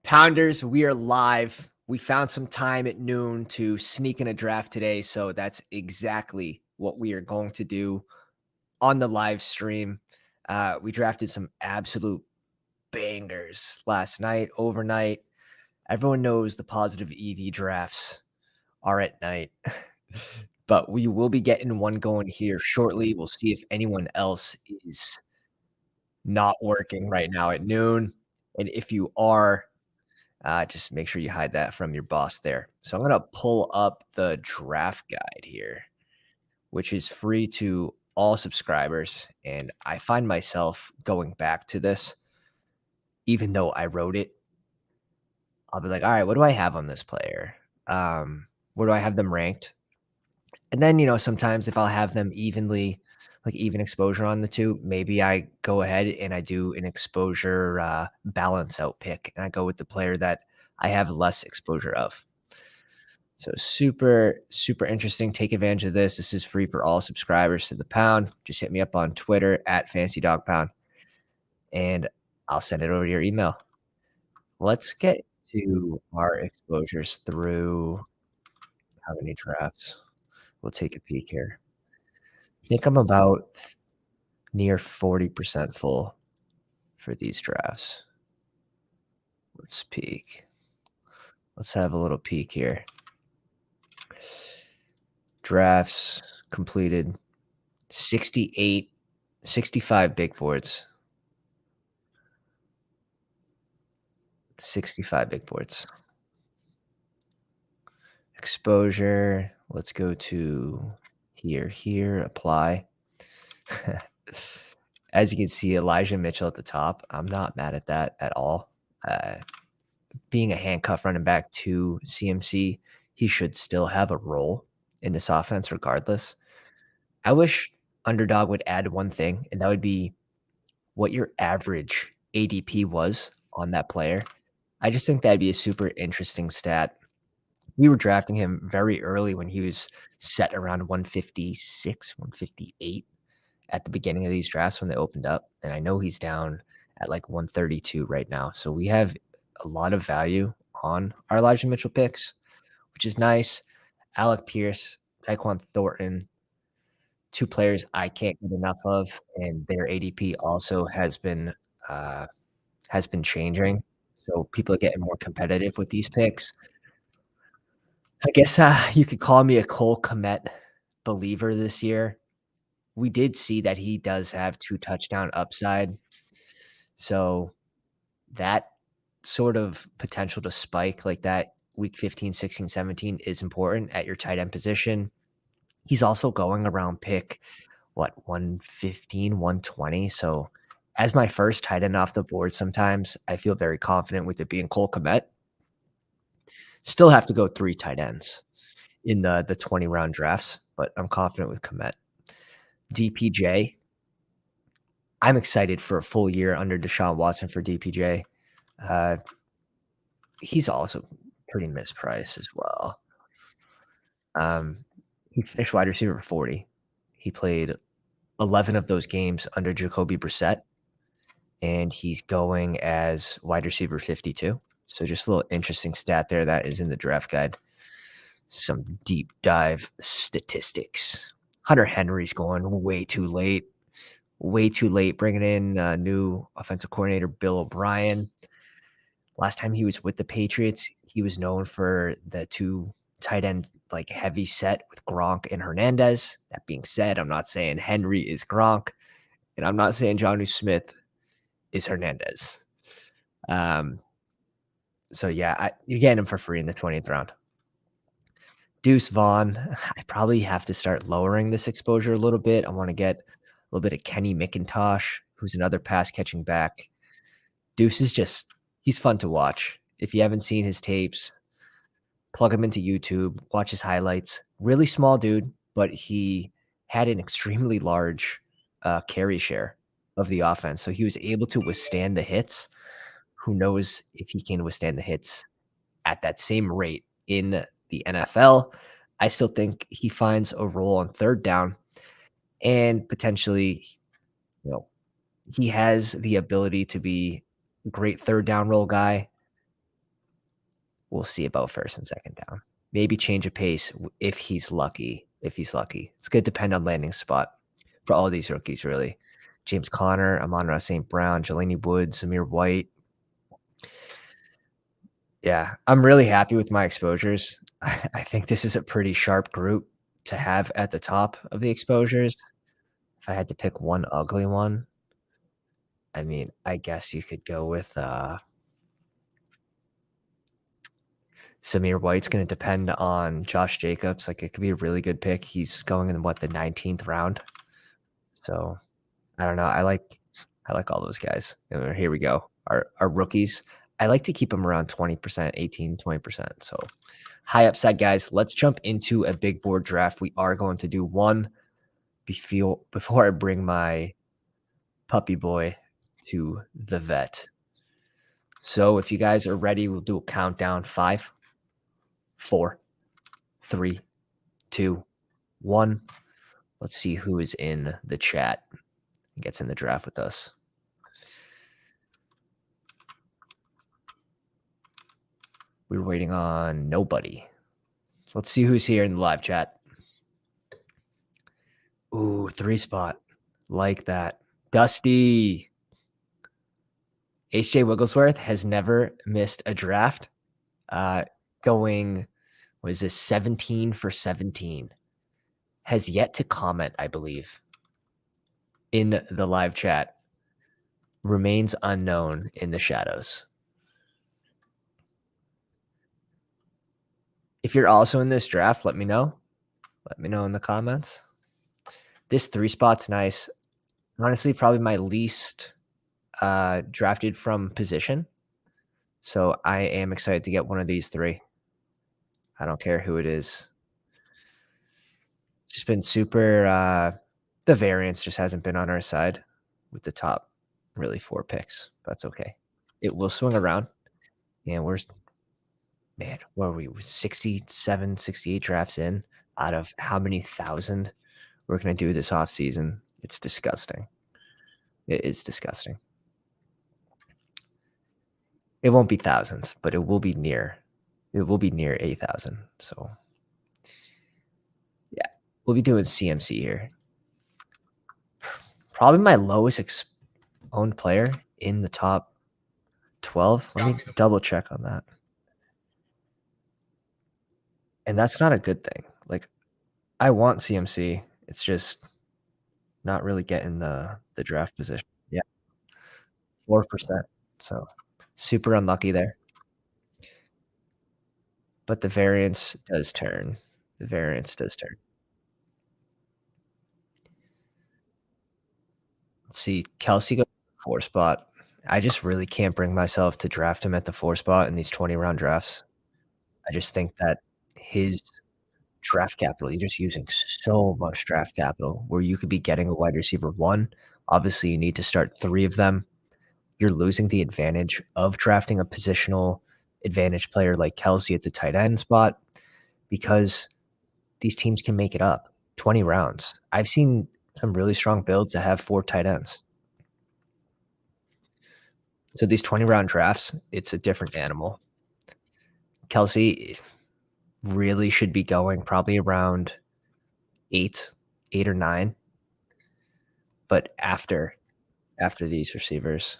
Pounders, we are live. We found some time at noon to sneak in a draft today, so that's exactly what we are going to do on the live stream. We drafted some absolute bangers last night, overnight. Everyone knows the positive EV drafts are at night, but we will be getting one going here shortly. We'll see if anyone else is not working right now at noon. And if you are, just make sure you hide that from your boss there. So I'm gonna pull up the draft guide here, which is free to all subscribers. And I find myself going back to this, even though I wrote it. I'll be like, all right, what do I have on this player? Where do I have them ranked? And then, sometimes if I'll have them evenly, like even exposure on the two, maybe I go ahead and I do an exposure balance out pick and I go with the player that I have less exposure of. So super, super interesting. Take advantage of this. This is free for all subscribers to the pound. Just hit me up on Twitter at FancyDogPound and I'll send it over to your email. Let's get to our exposures through how many drafts. We'll take a peek here. I think I'm about near 40% full for these drafts. Let's peek. Let's have a little peek here. Drafts completed 68, 65 big boards. 65 big boards. Exposure. Let's go to here, apply. As you can see, Elijah Mitchell at the top. I'm not mad at that at all. Being a handcuff running back to CMC, he should still have a role in this offense regardless. I wish Underdog would add one thing, and that would be what your average ADP was on that player. I just think that'd be a super interesting stat. We were drafting him very early when he was set around 156, 158 at the beginning of these drafts when they opened up, and I know he's down at, like, 132 right now, so we have a lot of value on our Elijah Mitchell picks, which is nice. Alec Pierce, Tyquan Thornton, 2 players I can't get enough of, and their ADP also has been changing, so people are getting more competitive with these picks. I guess, you could call me a Cole Kmet believer this year. We did see that he does have 2 touchdown upside, so that sort of potential to spike like that week 15, 16, 17 is important at your tight end position. He's also going around pick, what, 115, 120, so as my first tight end off the board sometimes, I feel very confident with it being Cole Kmet. Still have to go 3 tight ends in the 20-round drafts, but I'm confident with Kmet. DPJ, I'm excited for a full year under Deshaun Watson for DPJ. He's also pretty mispriced as well. He finished wide receiver 40. He played 11 of those games under Jacoby Brissett, and he's going as wide receiver 52. So just a little interesting stat there that is in the draft guide. Some deep dive statistics. Hunter Henry's going way too late. Way too late bringing in new offensive coordinator Bill O'Brien. Last time he was with the Patriots, he was known for the 2 tight end like heavy set with Gronk and Hernandez. That being said, I'm not saying Henry is Gronk, and I'm not saying Jonnu Smith is Hernandez. So yeah, you're getting him for free in the 20th round. Deuce Vaughn, I probably have to start lowering this exposure a little bit. I want to get a little bit of Kenny McIntosh, who's another pass catching back. Deuce is he's fun to watch. If you haven't seen his tapes, plug him into YouTube, watch his highlights. Really small dude, but he had an extremely large carry share of the offense. So he was able to withstand the hits. Who knows if he can withstand the hits at that same rate in the NFL. I still think he finds a role on 3rd down and potentially, you know, he has the ability to be a great 3rd down role guy. We'll see about first and second down. Maybe change of pace if he's lucky. If he's lucky, it's gonna depend on landing spot for all these rookies, really. James Conner, Amon-Ra St. Brown, Jelani Woods, Amir White. Yeah, I'm really happy with my exposures. I think this is a pretty sharp group to have at the top of the exposures. If I had to pick one ugly one, I mean, I guess you could go with, Samir White's gonna depend on Josh Jacobs, like, it could be a really good pick. He's going in, what, the 19th round? So, I don't know, I like all those guys. Here we go. Our rookies, I like to keep them around 20%, 18, 20%, so high upside guys. Let's jump into a big board draft. We are going to do one before I bring my puppy boy to the vet. So if you guys are ready, we'll do a countdown. 5, 4, 3, 2, 1. Let's see who is in the chat and gets in the draft with us. We're waiting on nobody. So let's see who's here in the live chat. Ooh, 3 spot. Like that. Dusty. HJ Wigglesworth has never missed a draft. Going, what is this, 17 for 17. Has yet to comment, I believe, in the live chat. Remains unknown in the shadows. If you're also in this draft, let me know. Let me know in the comments. This 3 spot's nice. Honestly, probably my least drafted from position. So I am excited to get one of these 3. I don't care who it is. Just been super the variance just hasn't been on our side with the top really 4 picks. That's okay. It will swing around. And what are we? 67, 68 drafts in out of how many thousand we're gonna do this off season. It's disgusting. It is disgusting. It won't be thousands, but it will be near 8,000. So yeah, we'll be doing CMC here. Probably my lowest owned player in the top 12. Let me double check on that. And that's not a good thing. Like, I want CMC. It's just not really getting the draft position. Yeah, 4%. So super unlucky there. But the variance does turn. The variance does turn. Let's see, Kelsey goes 4 spot. I just really can't bring myself to draft him at the 4 spot in these 20-round drafts. I just think that his draft capital, you're just using so much draft capital where you could be getting a wide receiver 1. Obviously, you need to start 3 of them. You're losing the advantage of drafting a positional advantage player like Kelsey at the tight end spot because these teams can make it up. 20 rounds. I've seen some really strong builds that have 4 tight ends. So these 20-round drafts, it's a different animal. Kelsey really should be going probably around 8 or 9, but after these receivers.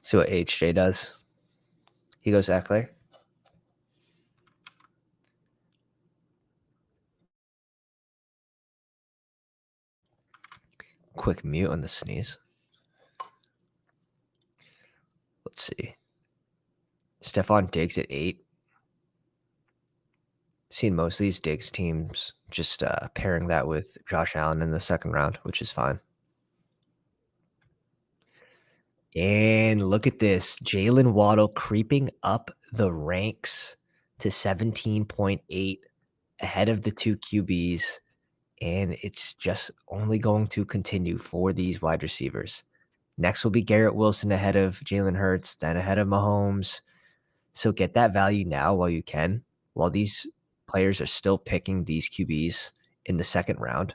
See what HJ does. He goes Eckler. Quick mute on the sneeze. Let's see. Stephon Diggs at 8. Seen most of these Diggs teams just pairing that with Josh Allen in the second round, which is fine. And look at this. Jalen Waddle creeping up the ranks to 17.8 ahead of the 2 QBs. And it's just only going to continue for these wide receivers. Next will be Garrett Wilson ahead of Jalen Hurts, then ahead of Mahomes. So get that value now while you can, while these players are still picking these QBs in the second round,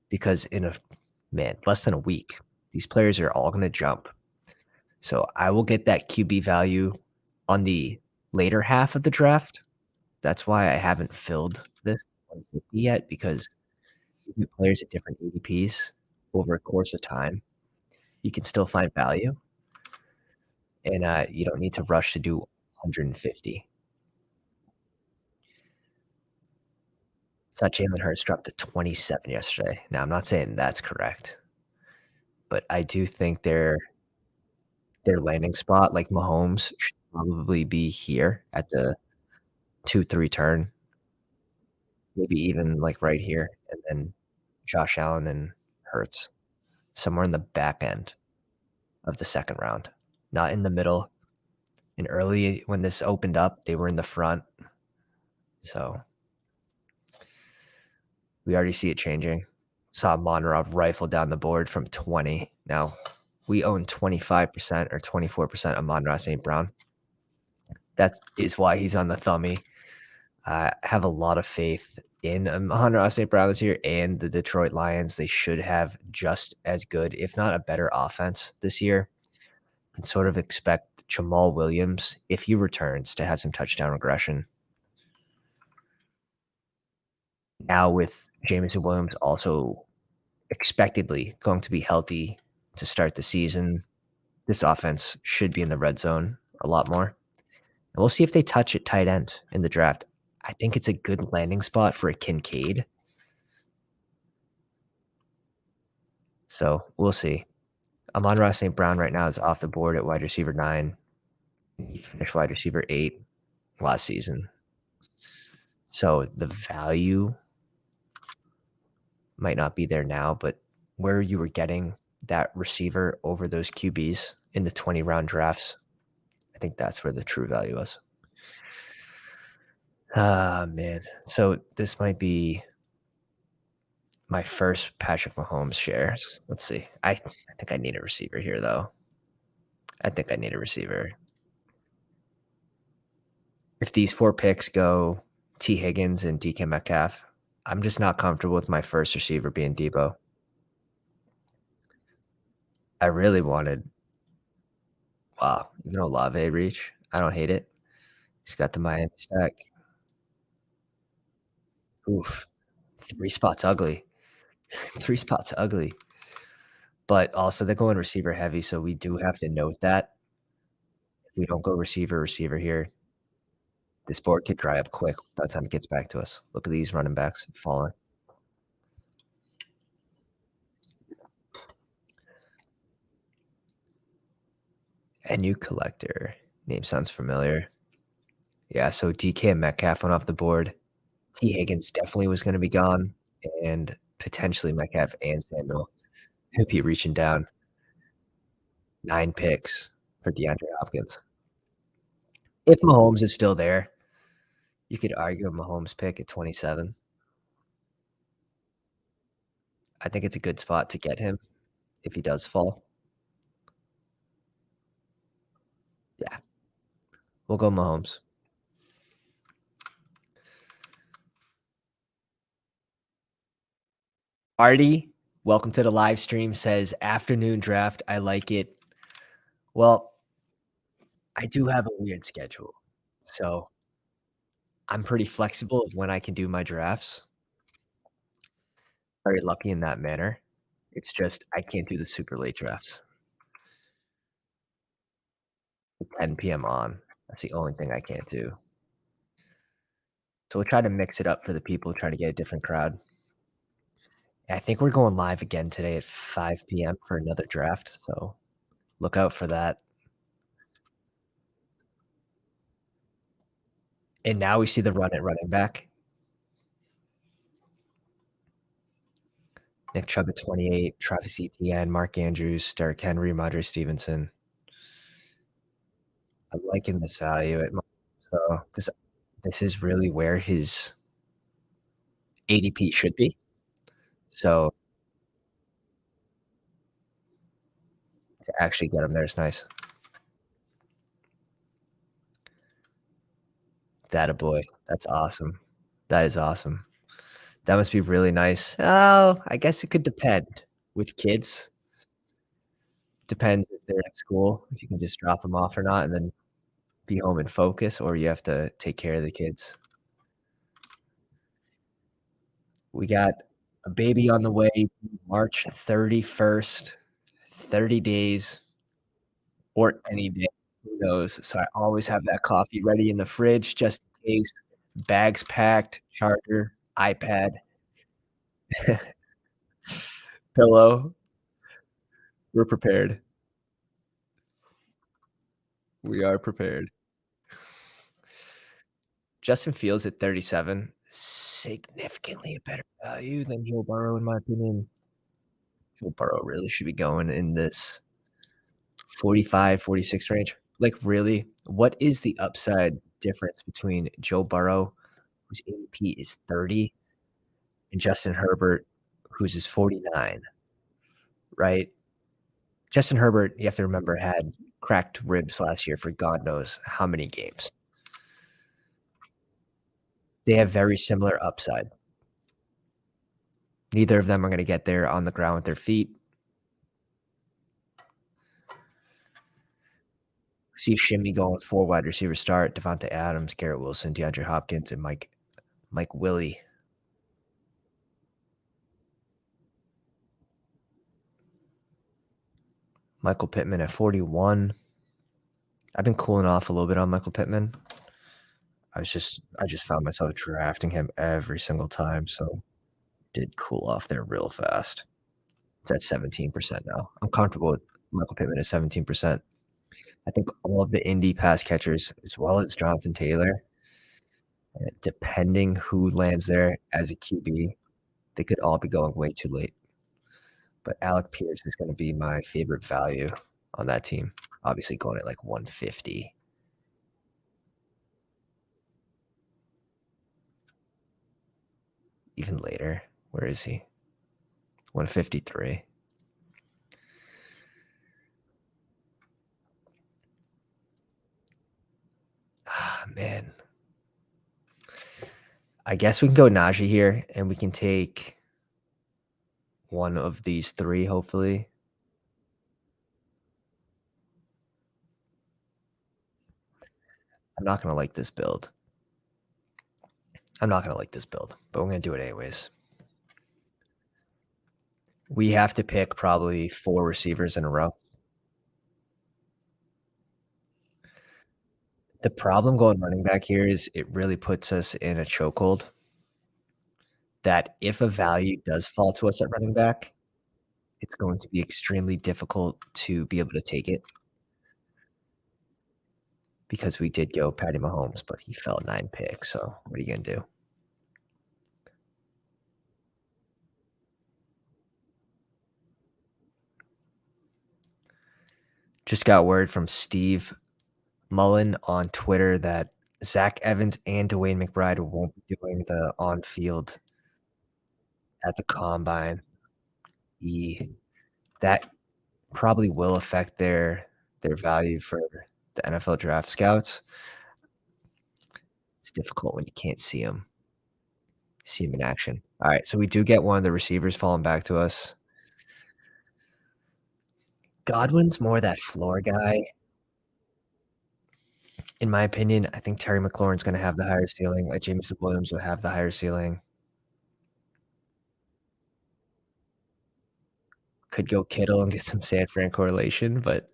because in less than a week, these players are all going to jump. So I will get that QB value on the later half of the draft. That's why I haven't filled this 150 yet because you get players at different ADPs over a course of time. You can still find value, and you don't need to rush to do 150. Saw Jalen Hurts drop to 27 yesterday. Now, I'm not saying that's correct, but I do think their landing spot, like Mahomes, should probably be here at the 2-3 turn, maybe even, like, right here, and then Josh Allen and Hurts somewhere in the back end of the 2nd round, not in the middle. And early when this opened up, they were in the front, so we already see it changing. Saw Monroe rifle down the board from 20. Now, we own 25% or 24% of Monroe St. Brown. That is why he's on the thummy. I have a lot of faith in Monroe St. Brown this year and the Detroit Lions. They should have just as good, if not a better offense this year. And sort of expect Jamal Williams, if he returns, to have some touchdown regression. Now with Jameson Williams also expectedly going to be healthy to start the season, this offense should be in the red zone a lot more. And we'll see if they touch at tight end in the draft. I think it's a good landing spot for a Kincaid. So we'll see. Amon-Ra St. Brown right now is off the board at wide receiver 9. He finished wide receiver 8 last season. So the value might not be there now, but where you were getting that receiver over those QBs in the 20 round drafts, I think that's where the true value is. Ah, man. So this might be my first Patrick Mahomes shares. Let's see. I think I need a receiver here, though. I think I need a receiver. If these 4 picks go T. Higgins and DK Metcalf, I'm just not comfortable with my first receiver being Debo. I really wanted wow, even Olave reach. I don't hate it. He's got the Miami stack. Oof. 3 spots ugly. 3 spots ugly. But also they're going receiver heavy, so we do have to note that. If we don't go receiver here, this board could dry up quick by the time it gets back to us. Look at these running backs falling. NU Collector. Name sounds familiar. Yeah, so DK and Metcalf went off the board. T. Higgins definitely was gonna be gone, and potentially Metcalf and Samuel could be reaching down. 9 picks for DeAndre Hopkins. If Mahomes is still there, you could argue a Mahomes pick at 27. I think it's a good spot to get him if he does fall. Yeah, we'll go Mahomes. Artie, welcome to the live stream, says, "Afternoon draft, I like it." Well, I do have a weird schedule, so I'm pretty flexible of when I can do my drafts. Very lucky in that manner. It's just I can't do the super late drafts. The 10 PM on. That's the only thing I can't do. So we'll try to mix it up for the people, try to get a different crowd. I think we're going live again today at 5 PM for another draft, so look out for that. And now we see the run at running back. Nick Chubb at 28, Travis Etienne, Mark Andrews, Derrick Henry, Madre Stevenson. I'm liking this value at so this is really where his ADP should be. So to actually get him there is nice. That a boy. That's awesome. That is awesome. That must be really nice. Oh, I guess it could depend with kids. Depends if they're at school, if you can just drop them off or not, and then be home and focus, or you have to take care of the kids. We got a baby on the way, March 31st, 30 days or any day, who knows? So I always have that coffee ready in the fridge just in case. Bags packed, charger, iPad, pillow. We're prepared. We are prepared. Justin Fields at 37, significantly a better value than Joe Burrow, in my opinion. Joe Burrow really should be going in this 45, 46 range. Like, really, what is the upside difference between Joe Burrow, whose ADP is 30, and Justin Herbert, whose is 49, right? Justin Herbert, you have to remember, had cracked ribs last year for God knows how many games. They have very similar upside. Neither of them are gonna get there on the ground with their feet. See Shimmy going with 4 wide receiver start, Devontae Adams, Garrett Wilson, DeAndre Hopkins, and Mike Willie. Michael Pittman at 41. I've been cooling off a little bit on Michael Pittman. I just found myself drafting him every single time, so did cool off there real fast. It's at 17% now. I'm comfortable with Michael Pittman at 17%. I think all of the Indy pass catchers, as well as Jonathan Taylor, depending who lands there as a QB, they could all be going way too late. But Alec Pierce is gonna be my favorite value on that team, obviously going at, like, 150. Even later. Where is he? 153. Ah, man. I guess we can go Najee here, and we can take one of these 3, hopefully. I'm not gonna like this build. I'm not gonna like this build, but we're gonna do it anyways. We have to pick probably 4 receivers in a row. The problem going running back here is it really puts us in a chokehold that if a value does fall to us at running back, it's going to be extremely difficult to be able to take it because we did go Patty Mahomes, but he fell 9 picks, so what are you gonna do? Just got word from Steve Mullen on Twitter that Zach Evans and Dwayne McBride won't be doing the on-field at the combine. E That probably will affect their value for the NFL draft scouts. It's difficult when you can't see 'em in action. Alright, so we do get one of the receivers falling back to us. Godwin's more that floor guy. In my opinion, I think Terry McLaurin's gonna have the higher ceiling, Jameson Williams will have the higher ceiling. Could go Kittle and get some San Fran correlation, but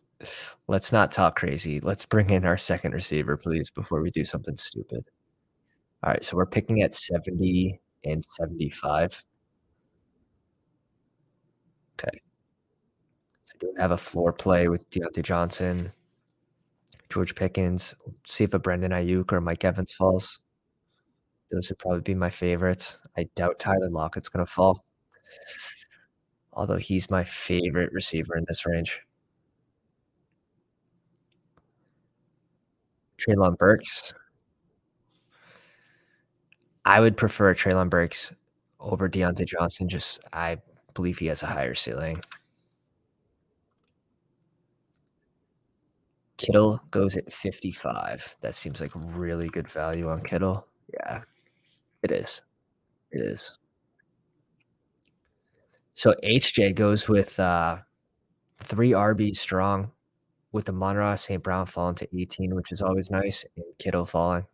let's not talk crazy. Let's bring in our second receiver, please, before we do something stupid. Alright, so we're picking at 70 and 75. Okay. So do we have a floor play with Deontay Johnson, George Pickens, see if a Brendan Ayuk or Mike Evans falls. Those would probably be my favorites. I doubt Tyler Lockett's gonna fall, although he's my favorite receiver in this range. Treylon Burks, I would prefer Treylon Burks over Deontay Johnson, just I believe he has a higher ceiling. Kittle goes at 55. That seems like really good value on Kittle. Yeah, it is. It is. So HJ goes with, 3 RBs strong with the Monroe St. Brown falling to 18, which is always nice, and Kittle falling.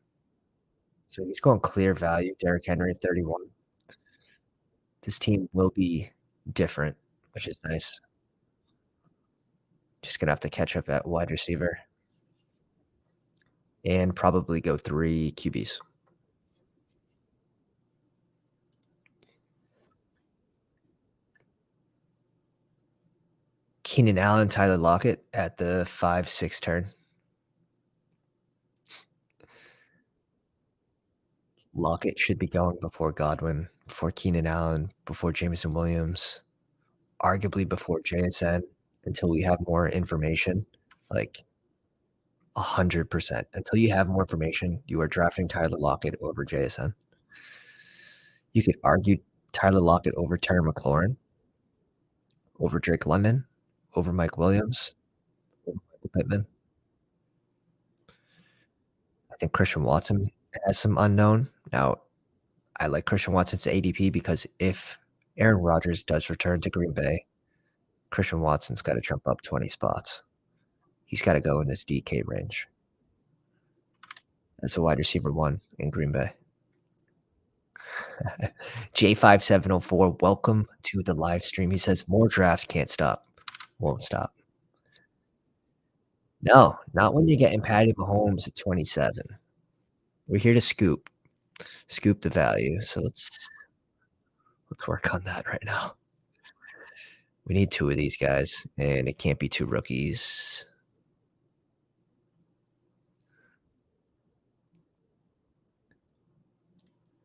So he's going clear value. Derrick Henry at 31. This team will be different, which is nice. Just gonna have to catch up at wide receiver and probably go 3 QBs. Keenan Allen, Tyler Lockett at the 5-6 turn. Lockett should be going before Godwin, before Keenan Allen, before Jameson Williams, arguably before JSN until we have more information. Like 100%. Until you have more information, you are drafting Tyler Lockett over JSN. You could argue Tyler Lockett over Terry McLaurin, over Drake London, over Mike Williams, over Michael Pittman. I think Christian Watson has some unknown. Now, I like Christian Watson's ADP because if Aaron Rodgers does return to Green Bay, Christian Watson's got to jump up 20 spots. He's got to go in this DK range. That's a wide receiver 1 in Green Bay. J5704, welcome to the live stream. He says, more drafts can't stop. Won't stop. No, not when you're getting Patty Mahomes at 27. We're here to scoop the value. So let's work on that right now. We need 2 of these guys, and it can't be 2 rookies.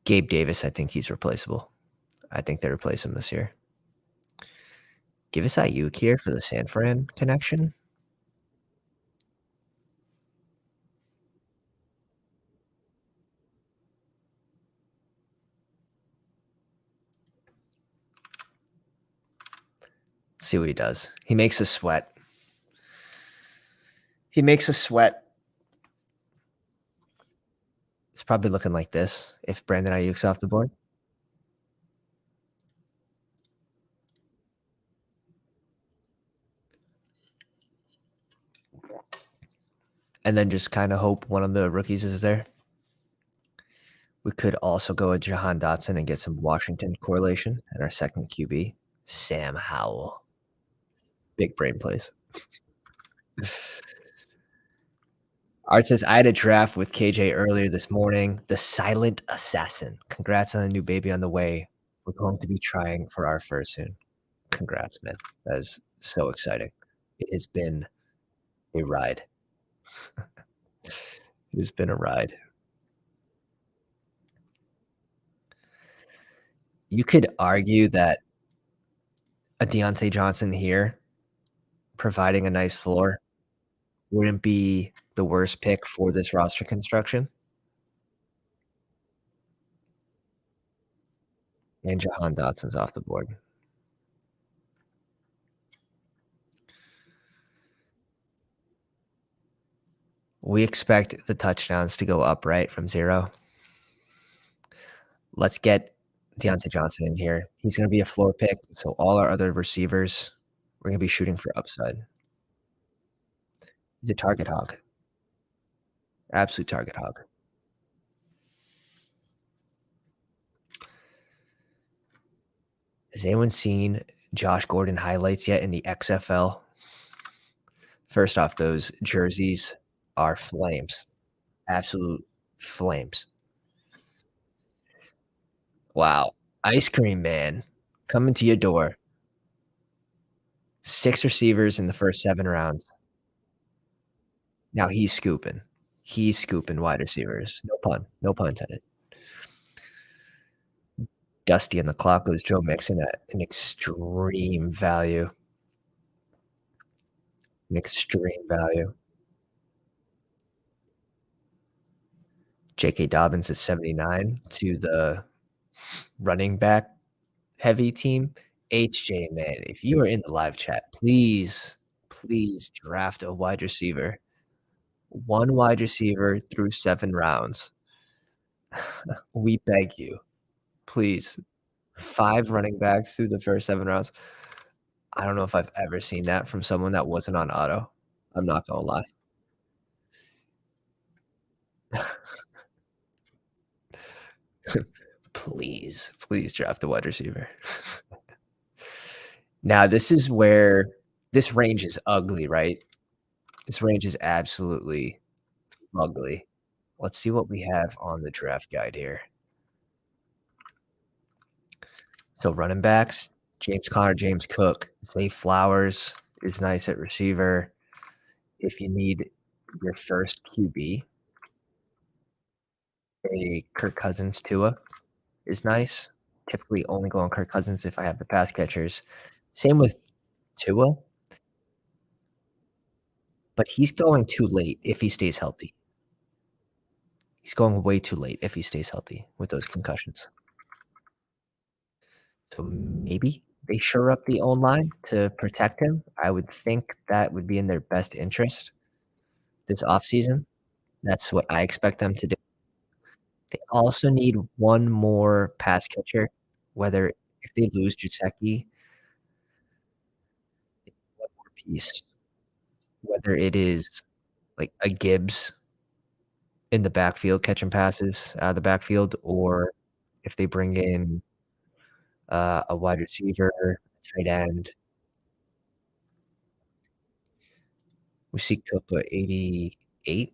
Gabe Davis, I think he's replaceable. I think they replace him this year. Give us Ayuk here for the San Fran connection. Let's see what he does. He makes us sweat. He makes us sweat. It's probably looking like this if Brandon Ayuk's off the board. And then just kind of hope one of the rookies is there. We could also go with Jahan Dotson and get some Washington correlation at our second QB. Sam Howell. Big brain plays. Art says, I had a draft with KJ earlier this morning. The Silent Assassin. Congrats on the new baby on the way. We're going to be trying for our first soon. Congrats, man. That is so exciting. It has been a ride. It has been a ride. You could argue that a Deontay Johnson here, providing a nice floor, wouldn't be the worst pick for this roster construction. And Jahan Dotson's off the board. We expect the touchdowns to go up, right, from 0. Let's get Deontay Johnson in here. He's going to be a floor pick, so all our other receivers, we're going to be shooting for upside. He's a target hog. Absolute target hog. Has anyone seen Josh Gordon highlights yet in the XFL? First off, those jerseys are flames. Absolute flames. Wow. Ice cream man coming to your door. 6 receivers in the first 7 rounds. Now he's scooping. He's scooping wide receivers. No pun. No pun intended. Dusty and the clock goes Joe Mixon at an extreme value. An extreme value. J.K. Dobbins at 79 to the running back heavy team. HJ, man, if you are in the live chat, please draft a wide receiver. 1 wide receiver through 7 rounds. We beg you. Please. 5 running backs through the first 7 rounds. I don't know if I've ever seen that from someone that wasn't on auto. I'm not gonna lie. Please, please draft a wide receiver. Now this is where this range is ugly, right? This range is absolutely ugly. Let's see what we have on the draft guide here. So running backs, James Conner, James Cook, Zay Flowers is nice at receiver. If you need your first QB, a Kirk Cousins Tua is nice. Typically only go on Kirk Cousins if I have the pass catchers. Same with Tua, but he's going too late if he stays healthy. He's going way too late if he stays healthy with those concussions. So maybe they shore up the O-line to protect him. I would think that would be in their best interest this offseason. That's what I expect them to do. They also need one more pass catcher, whether if they lose Gesicki, one more piece, whether it is like a Gibbs in the backfield catching passes out of the backfield, or if they bring in, a wide receiver, tight end. We see Cook at 88.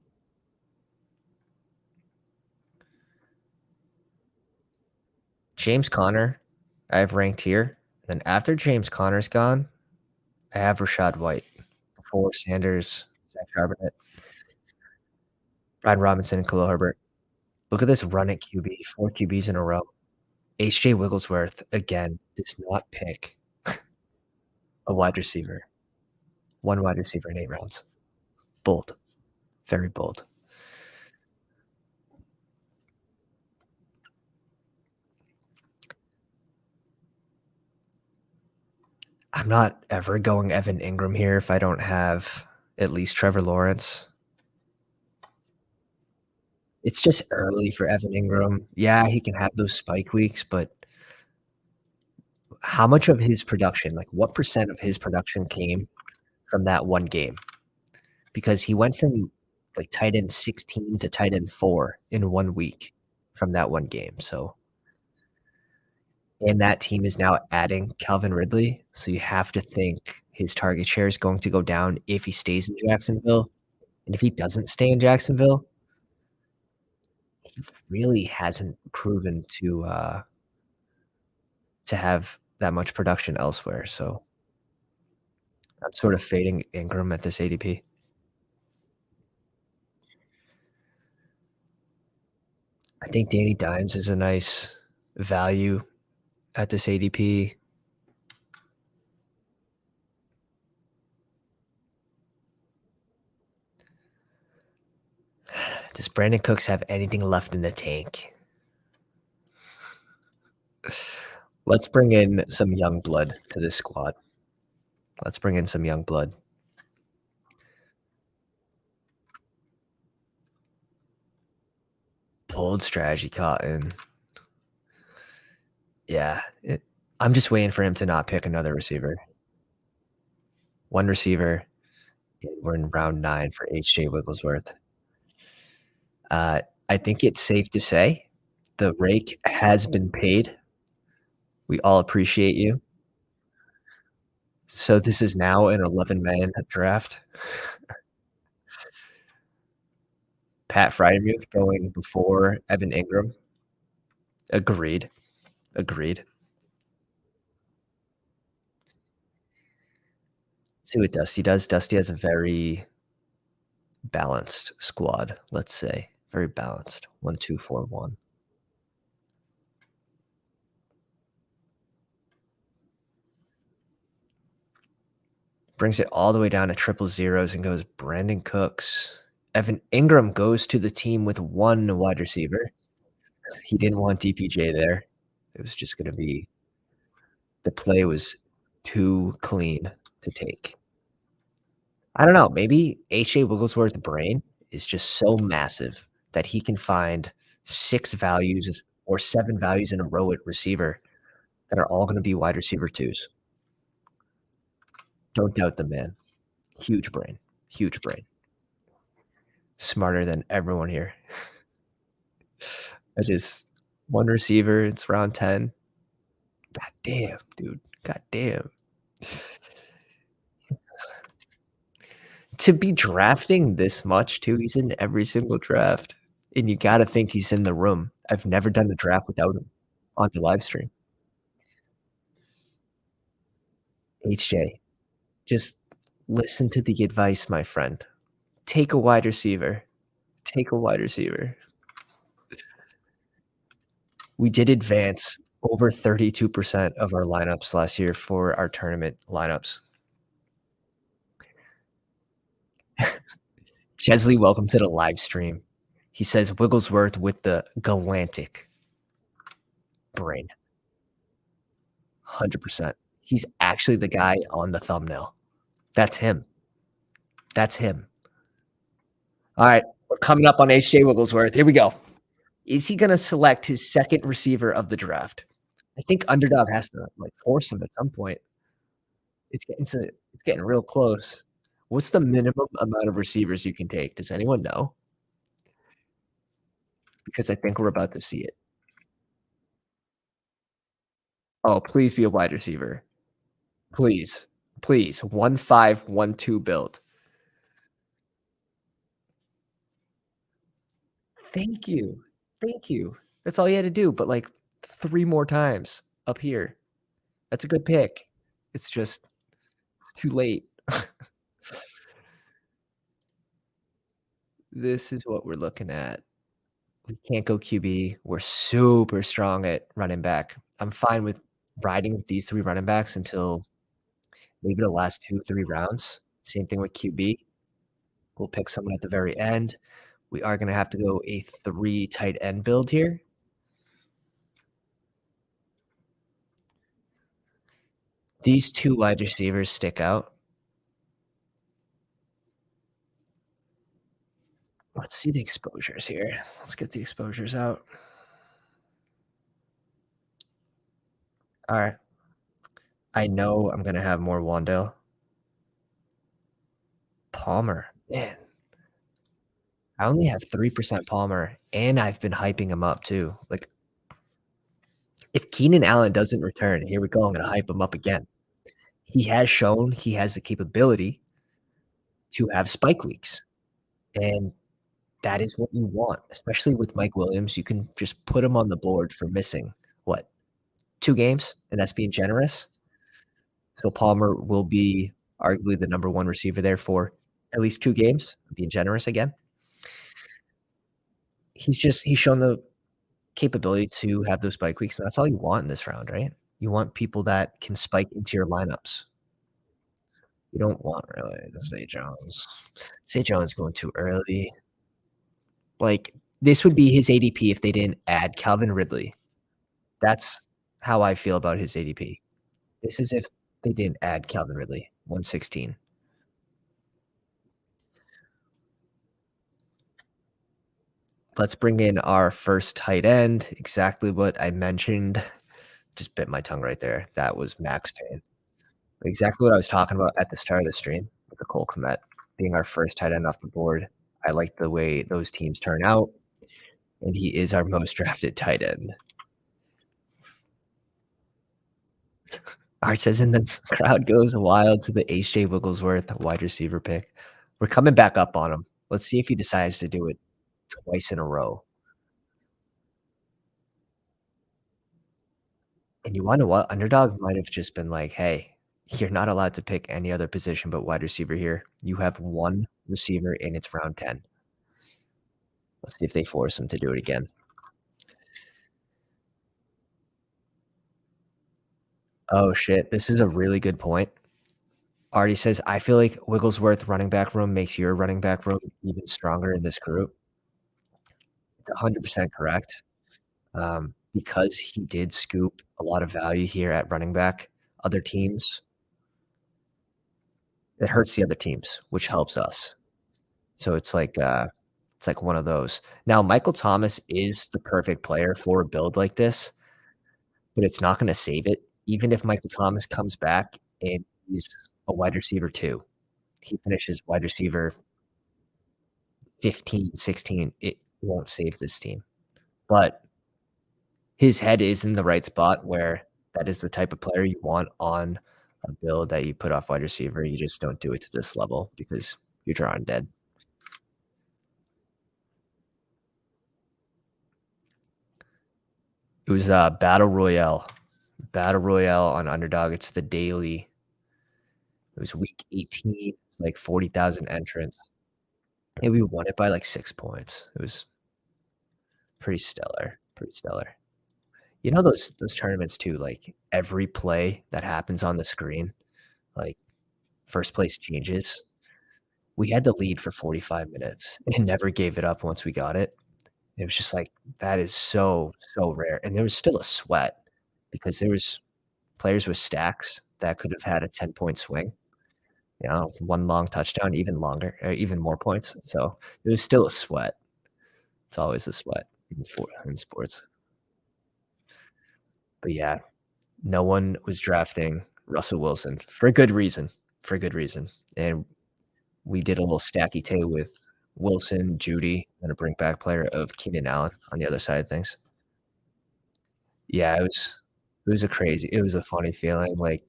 James Conner, I have ranked here. Then after James Conner's gone, I have Rashad White. Before Sanders, Zach Charbonnet, Brian Robinson, and Khalil Herbert. Look at this run at QB, 4 QBs in a row. HJ Wigglesworth, again, does not pick a wide receiver. 1 wide receiver in 8 rounds. Bold. Very bold. I'm not ever going Evan Ingram here if I don't have at least Trevor Lawrence. It's just early for Evan Ingram. Yeah, he can have those spike weeks, but how much of his production, like what percent of his production came from that one game? Because he went from like tight end 16 to tight end 4 in 1 week from that one game. So, and that team is now adding Calvin Ridley. So you have to think his target share is going to go down if he stays in Jacksonville. And if he doesn't stay in Jacksonville, he really hasn't proven to have that much production elsewhere. So I'm sort of fading Ingram at this ADP. I think Danny Dimes is a nice value at this ADP. Does Brandon Cooks have anything left in the tank? Let's bring in some young blood to this squad. Let's bring in some young blood. Bold strategy, Cotton. Yeah, I'm just waiting for him to not pick another receiver. One receiver. We're in round 9 for HJ Wigglesworth. I think it's safe to say the rake has been paid. We all appreciate you. So this is now an 11-man draft. Pat Freiermuth going before Evan Ingram. Agreed. Agreed. See what Dusty does. Dusty has a very balanced squad, let's say. Very balanced. 1, 2, 4, 1. Brings it all the way down to triple zeros and goes Brandon Cooks. Evan Ingram goes to the team with 1 wide receiver. He didn't want DPJ there. It was just gonna be the play was too clean to take. I don't know, maybe H.A. Wigglesworth's brain is just so massive that he can find 6 values or 7 values in a row at receiver that are all gonna be wide receiver 2s. Don't doubt the man. Huge brain. Huge brain. Smarter than everyone here. I just one receiver, it's round 10. God damn, dude. God damn. To be drafting this much too, he's in every single draft, and you gotta think he's in the room. I've never done a draft without him on the live stream. HJ, just listen to the advice, my friend. Take a wide receiver. Take a wide receiver. We did advance over 32% of our lineups last year for our tournament lineups. Chesley, welcome to the live stream. He says Wigglesworth with the Galantic brain. 100%. He's actually the guy on the thumbnail. That's him. That's him. All right, we're coming up on HJ Wigglesworth. Here we go. Is he going to select his second receiver of the draft? I think Underdog has to like force him at some point. It's getting real close. What's the minimum amount of receivers you can take? Does anyone know? Because I think we're about to see it. Oh, please be a wide receiver. Please. Please. 1-5-1-2 build. Thank you. Thank you. That's all you had to do, but like 3 more times up here. That's a good pick. It's just too late. This is what we're looking at. We can't go QB. We're super strong at running back. I'm fine with riding with these 3 running backs until maybe the last 2, 3 rounds. Same thing with QB. We'll pick someone at the very end. We are gonna have to go a 3 tight end build here. These 2 wide receivers stick out. Let's see the exposures here. Let's get the exposures out. Alright. I know I'm gonna have more Wandale. Palmer. Man, I only have 3% Palmer, and I've been hyping him up too. Like, if Keenan Allen doesn't return, here we go, I'm gonna hype him up again. He has shown he has the capability to have spike weeks, and that is what you want, especially with Mike Williams. You can just put him on the board for missing, what, 2 games, and that's being generous. So Palmer will be arguably the number 1 receiver there for at least 2 games, being generous again. He's shown the capability to have those spike weeks, and that's all you want in this round, right? You want people that can spike into your lineups. You don't want really Zay Jones. Zay Jones going too early. Like, this would be his ADP if they didn't add Calvin Ridley. That's how I feel about his ADP. This is if they didn't add Calvin Ridley, 116. Let's bring in our first tight end, exactly what I mentioned. Just bit my tongue right there. That was max pain. Exactly what I was talking about at the start of the stream with the Cole Kmet being our first tight end off the board. I like the way those teams turn out, and he is our most drafted tight end. Art says, and the crowd goes wild to the H.J. Wigglesworth wide receiver pick. We're coming back up on him. Let's see if he decides to do it twice in a row. And you wanna know what? Underdog might have just been like, "Hey, you're not allowed to pick any other position but wide receiver here. You have 1 receiver, and it's round 10." Let's see if they force him to do it again. Oh, shit. This is a really good point. Artie says, "I feel like Wigglesworth running back room makes your running back room even stronger in this group." It's 100% correct. Because he did scoop a lot of value here at running back, other teams it hurts the other teams, which helps us. So it's like one of those. Now, Michael Thomas is the perfect player for a build like this, but it's not gonna save it. Even if Michael Thomas comes back and he's a wide receiver 2. He finishes wide receiver 15, 16. It won't save this team. But his head is in the right spot where that is the type of player you want on a build that you put off wide receiver. You just don't do it to this level because you're drawing dead. It was, Battle Royale on Underdog. It's the daily. It was week 18. It's like 40,000 entrants, and we won it by, like, 6 points. It was pretty stellar, pretty stellar. You know those tournaments too, like, every play that happens on the screen, like, first place changes. We had the lead for 45 minutes and never gave it up once we got it. It was just like, that is so, so rare, and there was still a sweat because there was players with stacks that could have had a 10-point swing, 1 long touchdown, even longer, even more points, so it was still a sweat. It's always a sweat in sports. But yeah, no one was drafting Russell Wilson for a good reason, and we did a little stacky tay with Wilson, Judy, and a bring back player of Keenan Allen on the other side of things. Yeah, it was a funny feeling, like,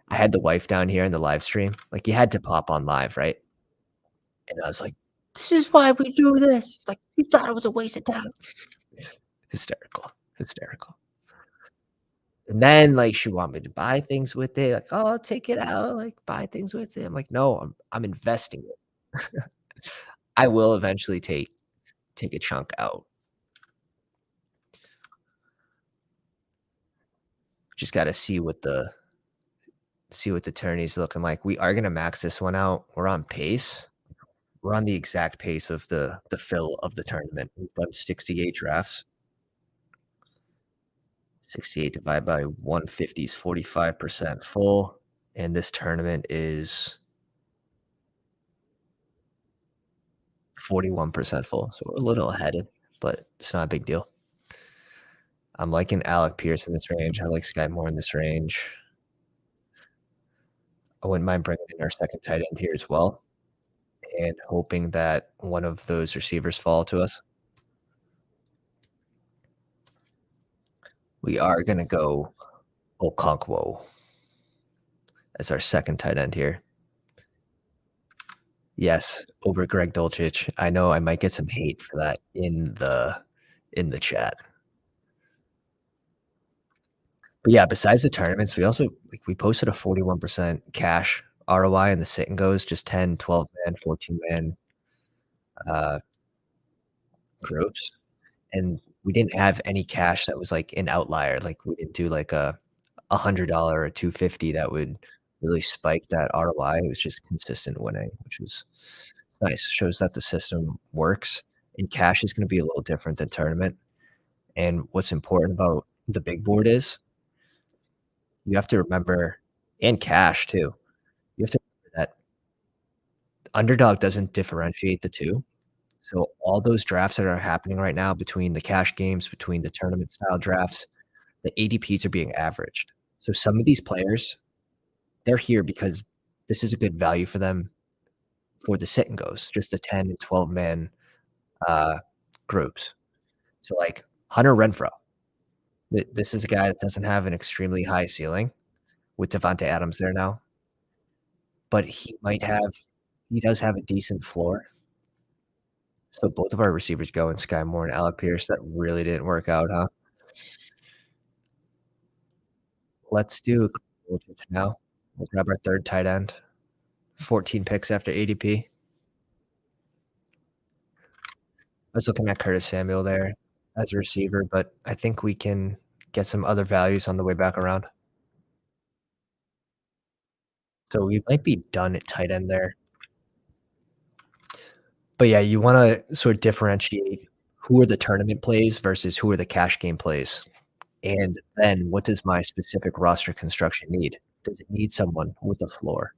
I had the wife down here in the live stream, like, you had to pop on live, right? And I was like, "This is why we do this." It's like, "You thought it was a waste of time." Hysterical, hysterical. And then, like, she want me to buy things with it, like, "Oh, take it out, like, buy things with it." I'm like, "No, I'm investing it." I will eventually take a chunk out. Just gotta see what the tourney's looking like. We are gonna max this one out. We're on pace. We're on the exact pace of the fill of the tournament. We've done 68 drafts. 68 divided by 150 is 45% full, and this tournament is 41% full, so we're a little ahead, but it's not a big deal. I'm liking Alec Pierce in this range. I like Sky Moore in this range. I wouldn't mind bringing in our second tight end here as well, and hoping that one of those receivers fall to us. We are gonna go Okonkwo as our second tight end here. Yes, over Greg Dulcich. I know I might get some hate for that in the chat. But yeah, besides the tournaments, we also like, we posted a 41% cash ROI in the sit and goes, just 10, 12 man, 14 man, uh, groups, and we didn't have any cash that was, like, an outlier, like, we didn't do, like, a $100 or 250 that would really spike that ROI. It was just consistent winning, which was nice. Shows that the system works, and cash is gonna be a little different than tournament, and what's important about the big board is you have to remember, and cash too, you have to remember that Underdog doesn't differentiate the 2. So all those drafts that are happening right now between the cash games, between the tournament style drafts, the ADPs are being averaged. So some of these players, they're here because this is a good value for them for the sit and goes, just the 10 and 12 man uh, groups. So like Hunter Renfro, this is a guy that doesn't have an extremely high ceiling with Devontae Adams there now, but he does have a decent floor. So both of our receivers go in Sky Moore and Alec Pierce. That really didn't work out, huh? Let's do now. We'll grab our 3rd tight end. 14 picks after ADP. I was looking at Curtis Samuel there as a receiver, but I think we can get some other values on the way back around. So we might be done at tight end there. But yeah, you wanna sort of differentiate who are the tournament plays versus who are the cash game plays. And then what does my specific roster construction need? Does it need someone with a floor?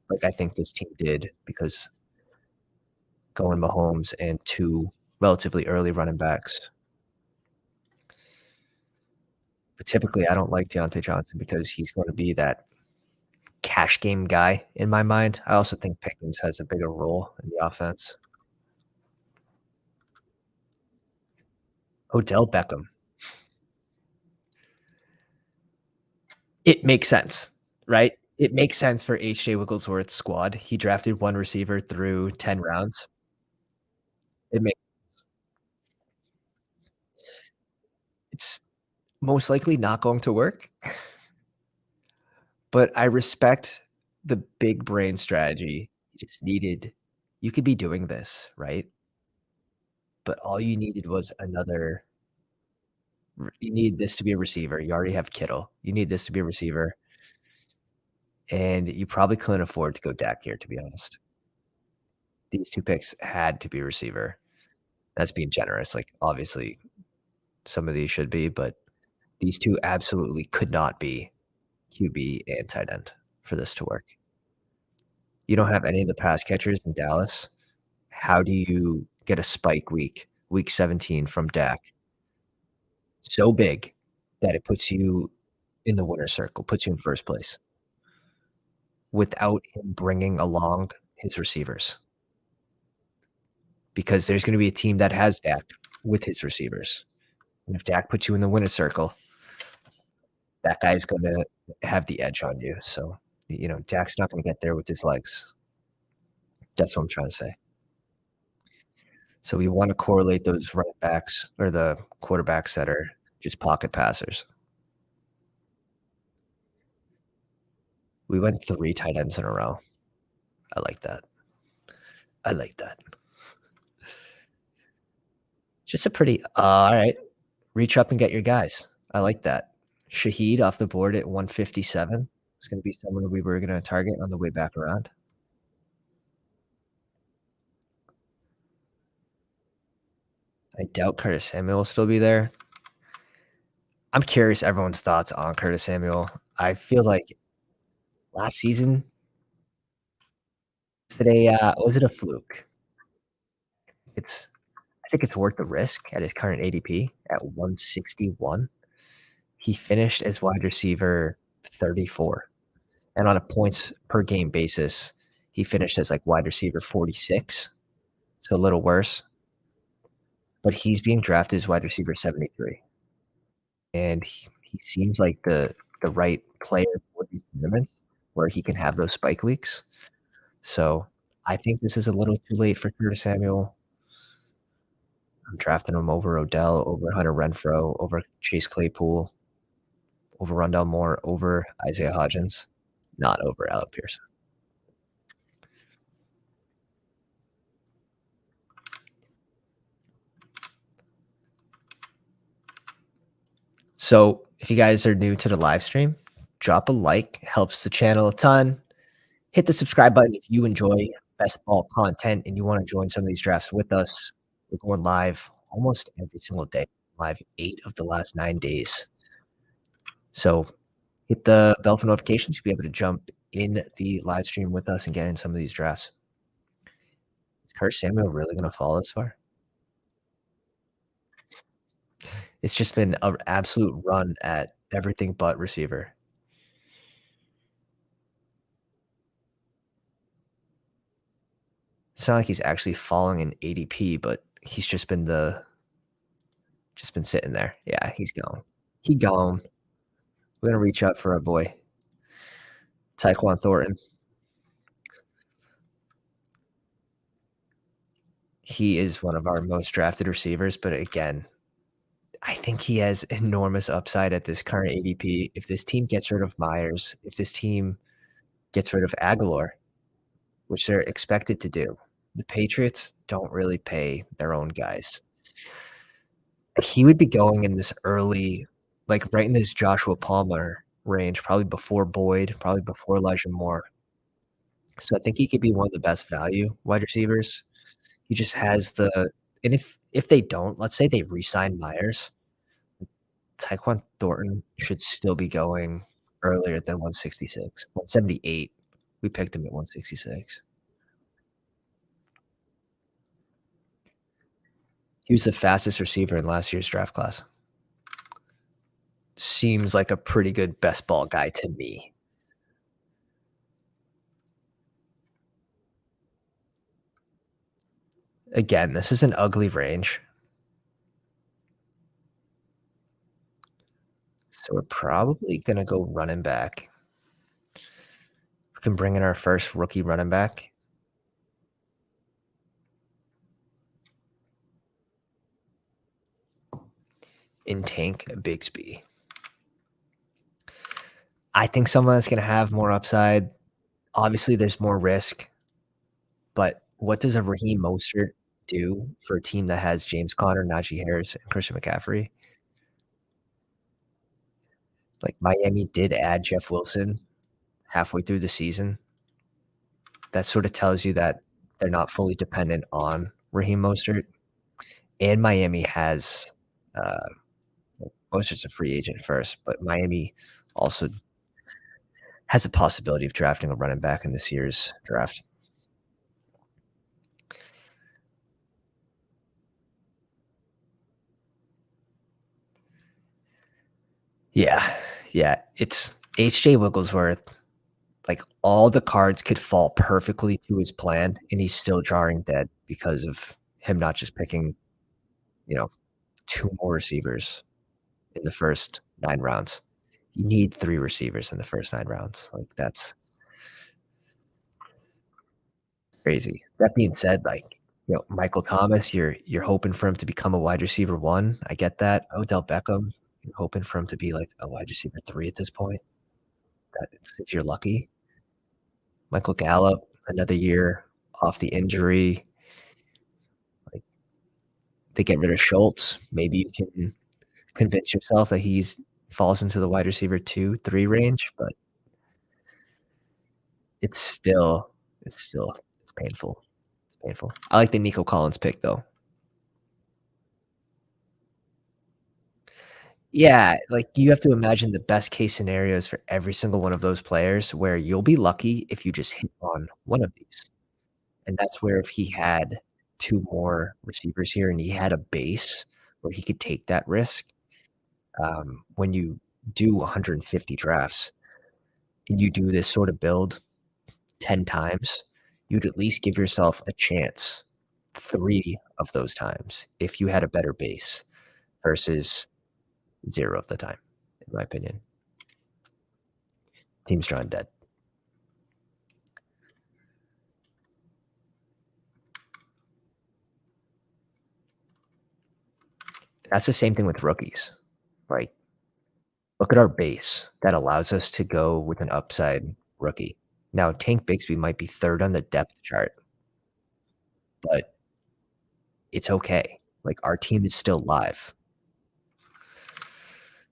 Like I think this team did because going Mahomes and 2 relatively early running backs. But typically, I don't like Deontay Johnson because he's gonna be that cash game guy in my mind. I also think Pickens has a bigger role in the offense. Odell Beckham. It makes sense, right? It makes sense for H.J. Wigglesworth's squad. He drafted 1 receiver through 10 rounds. It makes it's most likely not going to work, but I respect the big brain strategy. You could be doing this, right? But all you needed was another you need this to be a receiver. You already have Kittle. You need this to be a receiver, and you probably couldn't afford to go Dak here, to be honest. These 2 picks had to be a receiver. That's being generous, like, obviously, some of these should be, but these 2 absolutely could not be QB and tight end for this to work. You don't have any of the pass catchers in Dallas. How do you get a spike week 17 from Dak so big that it puts you in the winner's circle, puts you in first place without him bringing along his receivers? Because there's gonna be a team that has Dak with his receivers, and if Dak puts you in the winner's circle, that guy's gonna have the edge on you, so, Dak's not gonna get there with his legs. That's what I'm trying to say. So we wanna correlate those running backs or the quarterbacks that are just pocket passers. We went 3 tight ends in a row. I like that. I like that. Just a pretty alright. Reach up and get your guys. I like that. Shaheed off the board at 157 is gonna be someone we were gonna target on the way back around. I doubt Curtis Samuel will still be there. I'm curious everyone's thoughts on Curtis Samuel. I feel like last season was it a fluke? It's I think it's worth the risk at his current ADP at 161. He finished as wide receiver 34, and on a points per game basis, he finished as, like, wide receiver 46, so a little worse, but he's being drafted as wide receiver 73, and he seems like the right player for these tournaments where he can have those spike weeks. So, I think this is a little too late for Curtis Samuel. I'm drafting him over Odell, over Hunter Renfrow, over Chase Claypool, over Rondale Moore, over Isaiah Hodgins, not over Alec Pierce. So, if you guys are new to the live stream, drop a like, helps the channel a ton. Hit the subscribe button if you enjoy best ball content and you wanna join some of these drafts with us. We're going live almost every single day, live 8 of the last 9 days. So, hit the bell for notifications to be able to jump in the live stream with us and get in some of these drafts. Is Curtis Samuel really gonna fall this far? It's just been an absolute run at everything but receiver. It's not like he's actually falling in ADP, but he's just been sitting there. Yeah, he's gone. He gone. We're gonna reach out for our boy, Tyquan Thornton. He is one of our most drafted receivers, but again, I think he has enormous upside at this current ADP. If this team gets rid of Myers, if this team gets rid of Aguilar, which they're expected to do, the Patriots don't really pay their own guys. He would be going in this early, like, right in this Joshua Palmer range, probably before Boyd, probably before Elijah Moore. So I think he could be one of the best value wide receivers. He just has the and if they don't, let's say they re-sign Myers, Tyquan Thornton should still be going earlier than 166, 178. We picked him at 166. He was the fastest receiver in last year's draft class. Seems like a pretty good best ball guy to me. Again, this is an ugly range. So we're probably gonna go running back. We can bring in our first rookie running back in Tank Bigsby. I think someone that's gonna have more upside. Obviously, there's more risk, but what does a Raheem Mostert do for a team that has James Conner, Najee Harris, and Christian McCaffrey? Like, Miami did add Jeff Wilson halfway through the season. That sorta tells you that they're not fully dependent on Raheem Mostert, and Miami has, uh Mostert's a free agent first, but Miami also has the possibility of drafting a running back in this year's draft. Yeah, yeah, it's H.J. Wigglesworth, like, all the cards could fall perfectly to his plan, and he's still drawing dead because of him not just picking, you know, 2 more receivers in the first 9 rounds. You need 3 receivers in the first 9 rounds, like, that's crazy. That being said, like, Michael Thomas, you're hoping for him to become a wide receiver 1, I get that. Odell Beckham, you're hoping for him to be, like, a wide receiver 3 at this point. That's if you're lucky. Michael Gallup, another year off the injury, like, they get rid of Schultz, maybe you can convince yourself that he's falls into the wide receiver 2, 3 range, but it's still it's painful. It's painful. I like the Nico Collins pick, though. Yeah, like, you have to imagine the best case scenarios for every single one of those players where you'll be lucky if you just hit on one of these, and that's where if he had 2 more receivers here and he had a base where he could take that risk, when you do 150 drafts and you do this sort of build 10 times, you'd at least give yourself a chance 3 of those times if you had a better base versus 0 of the time, in my opinion. Team's drawn dead. That's the same thing with rookies. Like, look at our base that allows us to go with an upside rookie. Now, Tank Bigsby might be 3rd on the depth chart, but it's okay. Like, our team is still live.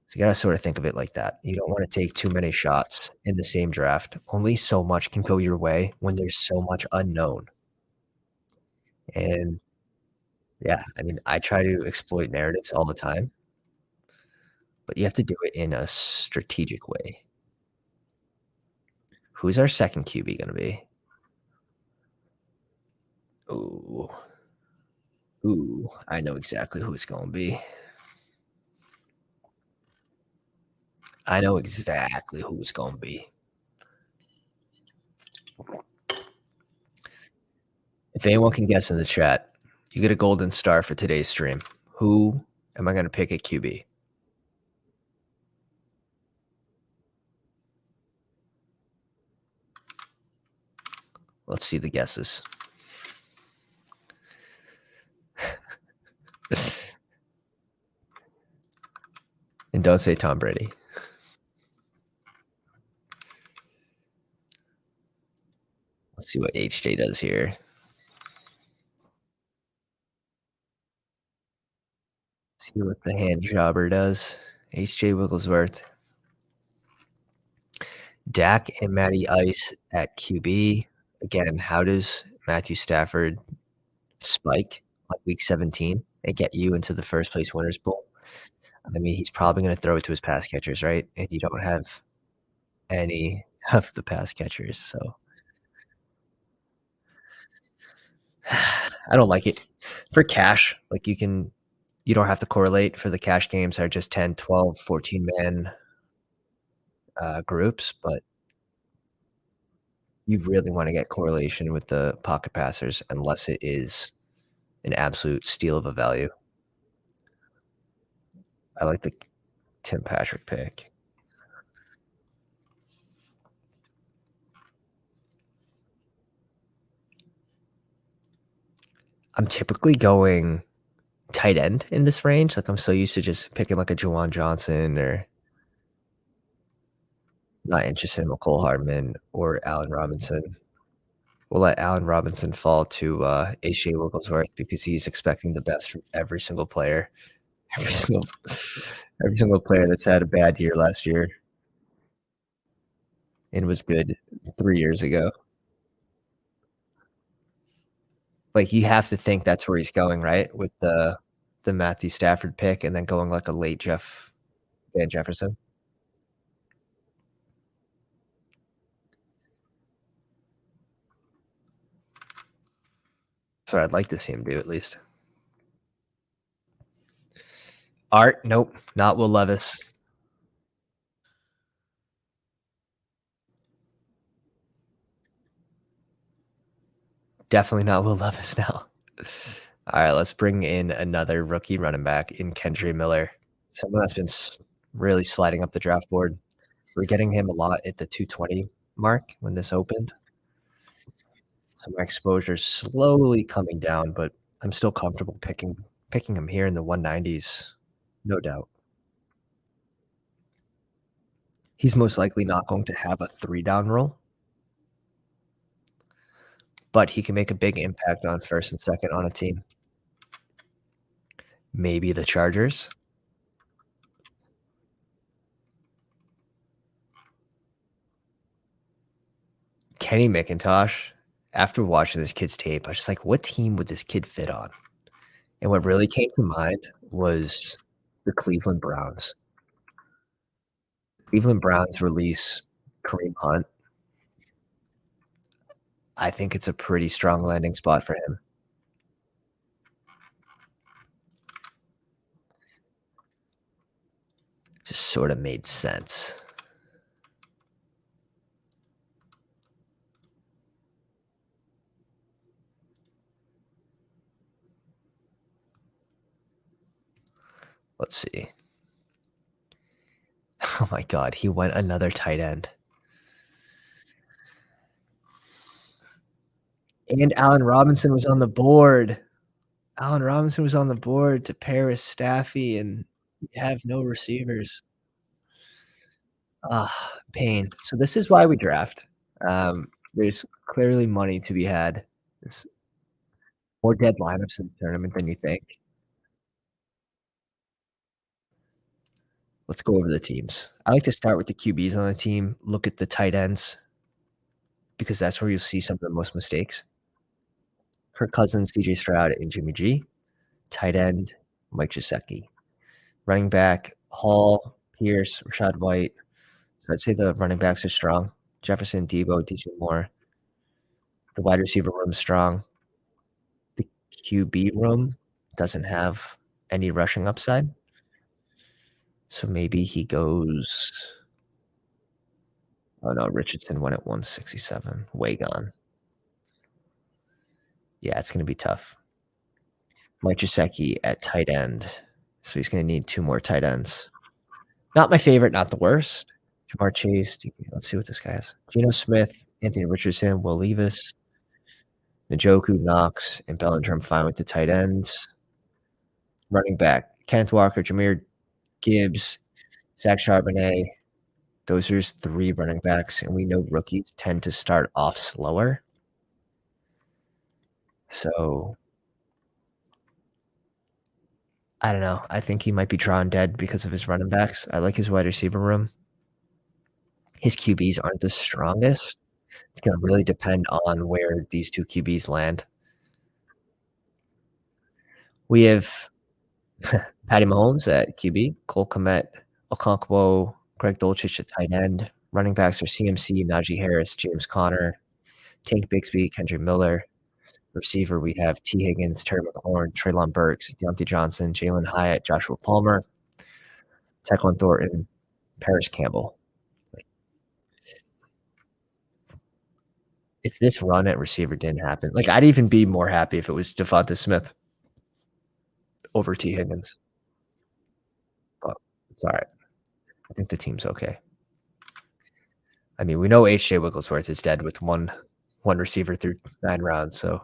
So you gotta sort of think of it like that. You don't wanna take too many shots in the same draft. Only so much can go your way when there's so much unknown. And, yeah, I mean, I try to exploit narratives all the time, but you have to do it in a strategic way. Who's our 2nd QB gonna be? Ooh. Ooh, I know exactly who it's gonna be. I know exactly who it's gonna be. If anyone can guess in the chat, you get a golden star for today's stream. Who am I gonna pick at QB? Let's see the guesses. And don't say Tom Brady. Let's see what HJ does here. See what the hand jobber does. HJ Wigglesworth. Dak and Matty Ice at QB. Again, how does Matthew Stafford spike on week 17 and get you into the first place winners pool? I mean, he's probably gonna throw it to his pass catchers, right? And you don't have any of the pass catchers, so I don't like it. For cash, like, you don't have to correlate for the cash games are just 10, 12, 14 man, groups, but you really wanna get correlation with the pocket passers unless it is an absolute steal of a value. I like the Tim Patrick pick. I'm typically going tight end in this range. Like, I'm so used to just picking like a Juwan Johnson or not interested in McCole Hardman or Allen Robinson. We'll let Allen Robinson fall to H.J. Wigglesworth because he's expecting the best from every single player. Every single every single player that's had a bad year last year and was good 3 years ago. Like, you have to think that's where he's going, right? With the Matthew Stafford pick and then going like a late Jeff Van Jefferson. That's what I'd like to see him do at least. Art, nope, not Will Levis. Definitely not Will Levis now. Alright, let's bring in another rookie running back in Kendre Miller. Someone that's been really sliding up the draft board. We're getting him a lot at the 220 mark when this opened. So my exposure is slowly coming down, but I'm still comfortable picking him here in the 190s, no doubt. He's most likely not going to have a 3-down role, but he can make a big impact on 1st and 2nd on a team. Maybe the Chargers. Kenny McIntosh, after watching this kid's tape, I was just like, "What team would this kid fit on?" And what really came to mind was the Cleveland Browns. Cleveland Browns release Kareem Hunt. I think it's a pretty strong landing spot for him. Just sorta made sense. Let's see. Oh my god, he went another tight end. And Allen Robinson was on the board. Allen Robinson was on the board to pair with Staffy, and we have no receivers. Ah, pain. So this is why we draft. There's clearly money to be had. There's more dead lineups in the tournament than you think. Let's go over the teams. I like to start with the QBs on the team, look at the tight ends because that's where you'll see some of the most mistakes. Kirk Cousins, CJ Stroud, and Jimmy G. Tight end, Mike Gesicki. Running back, Hall, Pierce, Rashad White. So I'd say the running backs are strong. Jefferson, Debo, DJ Moore. The wide receiver room is strong. The QB room doesn't have any rushing upside. So maybe he goes oh, no, Richardson went at 167, way gone. Yeah, it's gonna be tough. Mike Gesicki at tight end, so he's gonna need 2 more tight ends. Not my favorite, not the worst. Jamar Chase, let's see what this guy has. Geno Smith, Anthony Richardson, Will Levis, Njoku, Knox, and Bellinger, fine with the tight ends. Running back, Kenneth Walker, Jahmyr Gibbs, Zach Charbonnet. Those are 3 running backs, and we know rookies tend to start off slower. So I don't know. I think he might be drawn dead because of his running backs. I like his wide receiver room. His QBs aren't the strongest. It's gonna really depend on where these 2 QBs land. We have Patty Mahomes at QB, Cole Kmet, Okonkwo, Greg Dulcich at tight end. Running backs are CMC, Najee Harris, James Conner, Tank Bigsby, Kendrick Miller. Receiver, we have T. Higgins, Terry McLaurin, Treylon Burks, Deontay Johnson, Jalen Hyatt, Joshua Palmer, Tyquan Thornton, Paris Campbell. If this run at receiver didn't happen, like, I'd even be more happy if it was Devonta Smith. over T. Higgins, but it's alright. I think the team's okay. I mean, we know H.J. Wigglesworth is dead with one receiver through 9 rounds, so I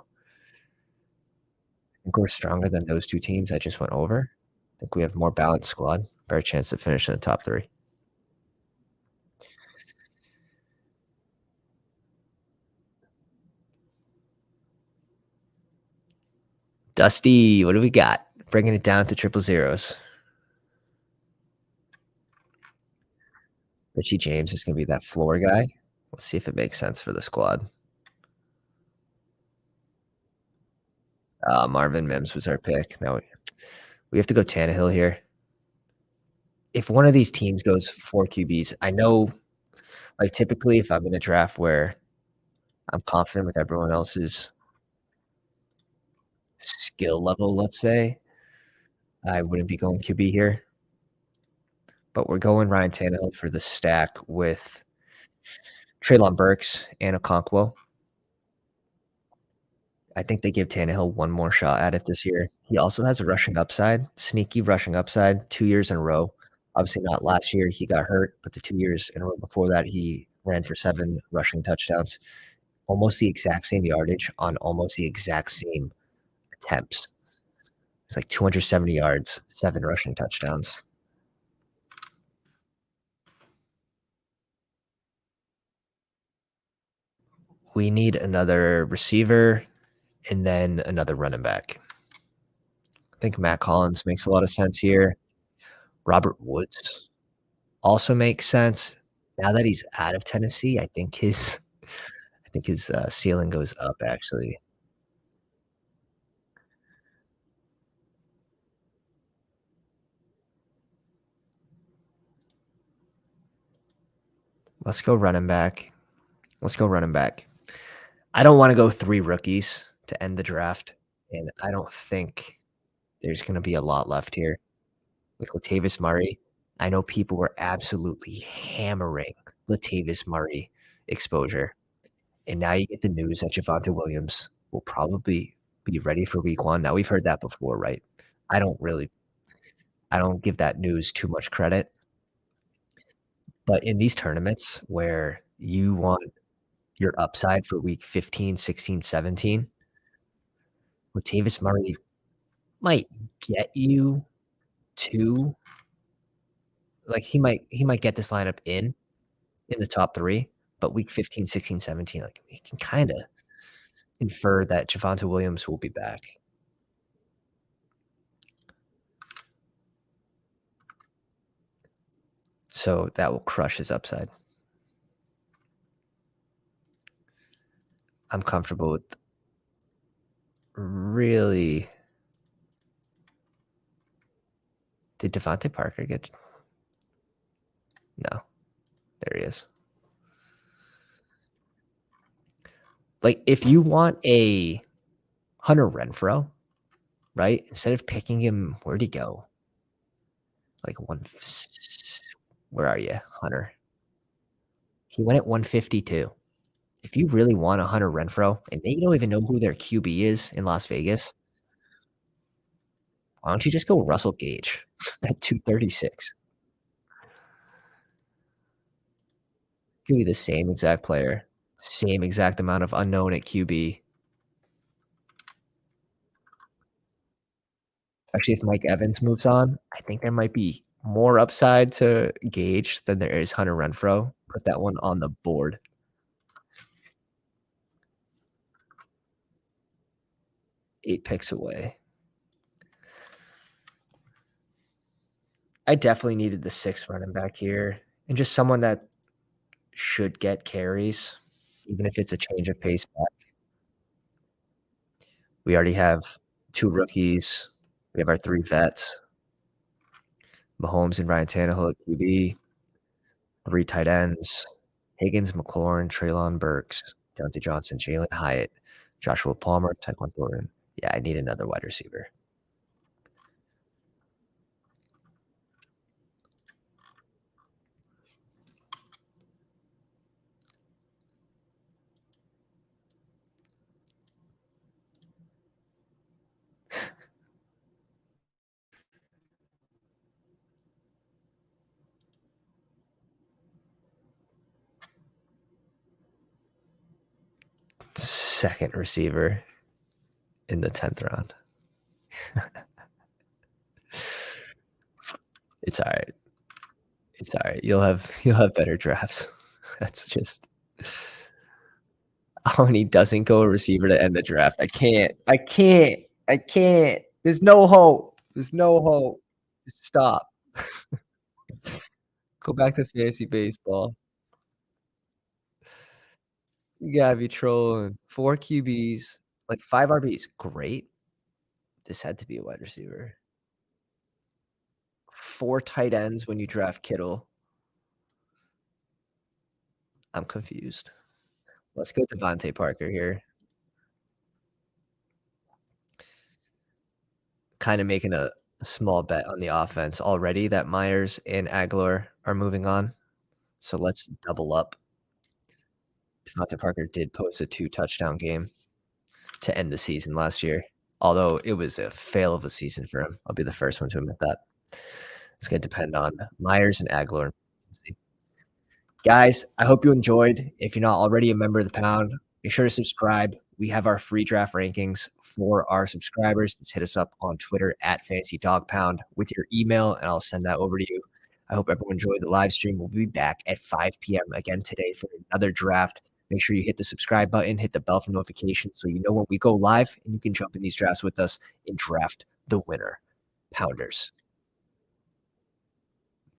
think we're stronger than those 2 teams I just went over. I think we have more balanced squad, better chance to finish in the top 3. Dusty, what do we got? Bringing it down to triple zeros. Richie James is gonna be that floor guy. Let's see if it makes sense for the squad. Marvin Mims was our pick. Now we have to go Tannehill here. If one of these teams goes 4 QBs, I know, like, typically, if I'm in a draft where I'm confident with everyone else's skill level, let's say, I wouldn't be going QB here, but we're going Ryan Tannehill for the stack with Treylon Burks and Okonkwo. I think they give Tannehill one more shot at it this year. He also has a rushing upside, sneaky rushing upside, 2 years in a row. Obviously not last year, he got hurt, but the 2 years in a row before that, he ran for 7 rushing touchdowns, almost the exact same yardage on almost the exact same attempts. It's like 270 yards, 7 rushing touchdowns. We need another receiver and then another running back. I think Matt Collins makes a lot of sense here. Robert Woods also makes sense. Now that he's out of Tennessee, I think his ceiling goes up, actually. Let's go running back. Let's go running back. I don't wanna go 3 rookies to end the draft, and I don't think there's gonna be a lot left here. With Latavius Murray, I know people were absolutely hammering Latavius Murray exposure, and now you get the news that Javonte Williams will probably be ready for week 1. Now, we've heard that before, right? I don't really I don't give that news too much credit, but in these tournaments where you want your upside for week 15, 16, 17, Latavius Murray might get you to like, he might get this lineup in the top 3, but week 15, 16, 17, like, we can kinda infer that Javonte Williams will be back. So that will crush his upside. I'm comfortable with really did Devontae Parker get no, there he is. Like, if you want a Hunter Renfrow, right? Instead of picking him where'd he go? Like, where are you, Hunter? He went at 152. If you really want a Hunter Renfrow and they don't even know who their QB is in Las Vegas, why don't you just go Russell Gage at 236? Give you the same exact player, same exact amount of unknown at QB. Actually, if Mike Evans moves on, I think there might be more upside to Gage than there is Hunter Renfrow. Put that one on the board. 8 picks away. I definitely needed the 6th running back here and just someone that should get carries, even if it's a change of pace back. We already have 2 rookies. We have our 3 vets, Mahomes and Ryan Tannehill at QB, 3 tight ends, Higgins, McLaurin, Treylon Burks, Deontay Johnson, Jalen Hyatt, Joshua Palmer, Tyquan Thornton. Yeah, I need another wide receiver. second receiver in the 10th round. It's all right. It's all right. You'll have better drafts. That's just when he doesn't go a receiver to end the draft. I can't. I can't. I can't. There's no hope. There's no hope. Just stop. Go back to fantasy baseball. You gotta be trolling. 4 QBs, like 5 RBs. Great. This had to be a wide receiver. 4 tight ends when you draft Kittle. I'm confused. Let's go Devontae Parker here. Kinda making a small bet on the offense already that Myers and Aguilar are moving on, so let's double up. Devontae Parker did post a 2-touchdown game to end the season last year, although it was a fail of a season for him. I'll be the first one to admit that. It's gonna depend on Myers and Aguilar. Guys, I hope you enjoyed. If you're not already a member of the Pound, make sure to subscribe. We have our free draft rankings for our subscribers. Just hit us up on Twitter at Fantasy Dog Pound with your email, and I'll send that over to you. I hope everyone enjoyed the live stream. We'll be back at 5 p.m. again today for another draft. Make sure you hit the subscribe button, hit the bell for notifications so you know when we go live, and you can jump in these drafts with us and draft the winner. Pounders.